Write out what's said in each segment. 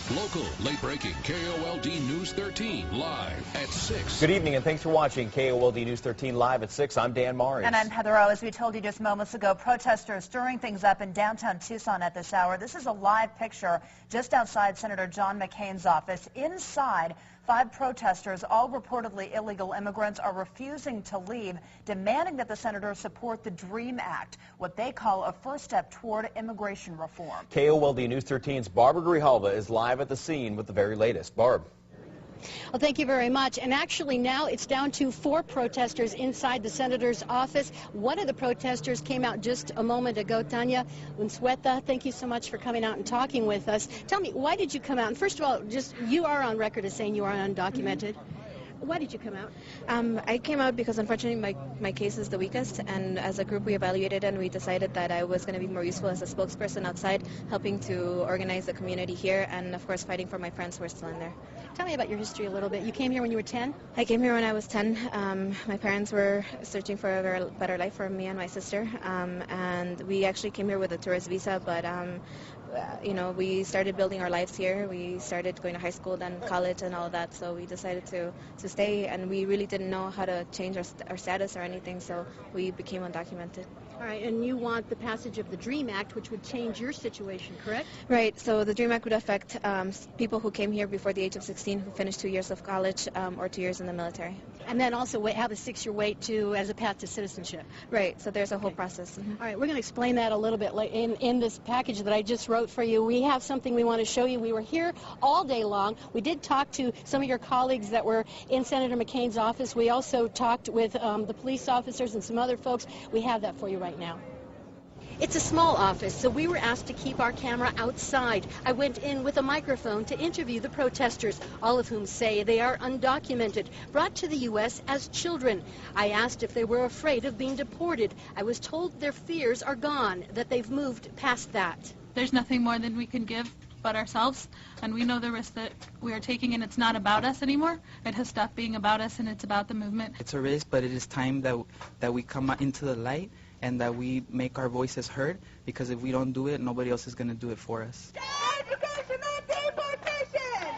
Local, late-breaking KOLD News 13, live at 6. Good evening, and thanks for watching KOLD News 13 live at 6. I'm Dan Morris. And I'm Heather O. As we told you just moments ago, protesters stirring things up in downtown Tucson at this hour. This is a live picture just outside Senator John McCain's office. Inside, 5 protesters, all reportedly illegal immigrants, are refusing to leave, demanding that the senator support the DREAM Act, what they call a first step toward immigration reform. KOLD News 13's Barbara Grijalva is live at the scene with the very latest. Barb. Well, thank you very much. And actually now it's down to 4 protesters inside the senator's office. One of the protesters came out just a moment ago. Tanya Unsueta, thank you so much for coming out and talking with us. Tell me, why did you come out? And first of all, just you are on record as saying you are undocumented. Why did you come out? I came out because unfortunately my case is the weakest, and as a group we evaluated and we decided that I was going to be more useful as a spokesperson outside, helping to organize the community here and of course fighting for my friends who are still in there. Tell me about your history a little bit. You came here when you were 10? I came here when I was 10. My parents were searching for a very better life for me and my sister, and we actually came here with a tourist visa, but you know, we started building our lives here. We started going to high school, then college and all of that, so we decided to stay, and we really didn't know how to change our status or anything, so we became undocumented. All right, and you want the passage of the DREAM Act, which would change your situation, correct? Right, so the DREAM Act would affect people who came here before the age of 16 who finished 2 years of college or 2 years in the military. And then also have a 6-year wait to as a path to citizenship. Right, so there's a whole process. All right, we're going to explain that a little bit in this package that I just wrote for you. We have something we want to show you. We were here all day long. We did talk to some of your colleagues that were in Senator McCain's office. We also talked with the police officers and some other folks. We have that for you right now. It's a small office, so we were asked to keep our camera outside. I went in with a microphone to interview the protesters, all of whom say they are undocumented, brought to the U.S. as children. I asked if they were afraid of being deported. I was told their fears are gone, that they've moved past that. There's nothing more than we can give but ourselves, and we know the risk that we are taking, and it's not about us anymore. It has stopped being about us, and it's about the movement. It's a risk, but it is time that we come into the light and that we make our voices heard, because if we don't do it, nobody else is going to do it for us.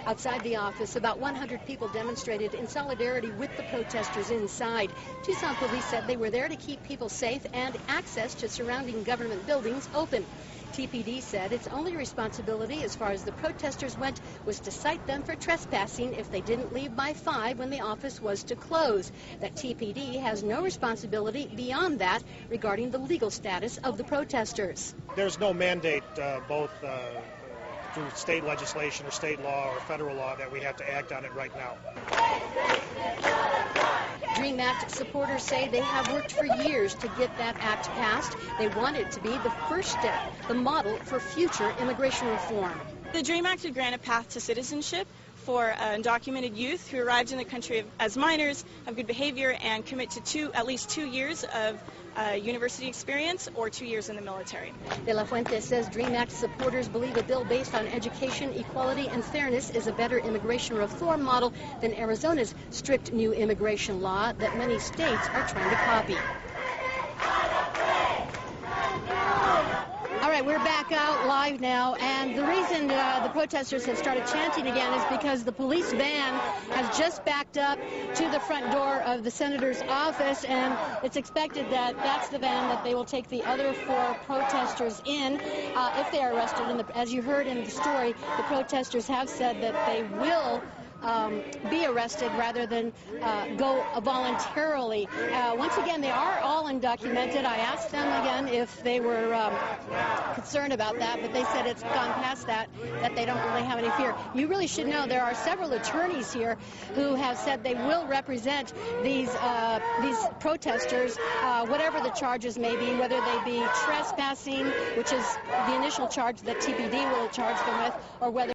Outside the office, about 100 people demonstrated in solidarity with the protesters inside. Tucson police said they were there to keep people safe and access to surrounding government buildings open. TPD said its only responsibility as far as the protesters went was to cite them for trespassing if they didn't leave by 5 when the office was to close. That TPD has no responsibility beyond that regarding the legal status of the protesters. There's no mandate both through state legislation or state law or federal law that we have to act on it right now. DREAM Act supporters say they have worked for years to get that act passed. They want it to be the first step, the model for future immigration reform. The DREAM Act would grant a path to citizenship for undocumented youth who arrived in the country as minors, have good behavior, and commit to at least 2 years of university experience or 2 years in the military. De La Fuente says DREAM Act supporters believe a bill based on education, equality, and fairness is a better immigration reform model than Arizona's strict new immigration law that many states are trying to copy. All right, we're back out live now, and the reason the protesters have started chanting again is because the police van has just backed up to the front door of the senator's office, and it's expected that that's the van that they will take the other 4 protesters in if they are arrested. And as you heard in the story, the protesters have said that they will be arrested rather than go voluntarily. Once again, they are all undocumented. I asked them again if they were concerned about that, but they said it's gone past that they don't really have any fear. You really should know there are several attorneys here who have said they will represent these protesters, whatever the charges may be, whether they be trespassing, which is the initial charge that TPD will charge them with, or whether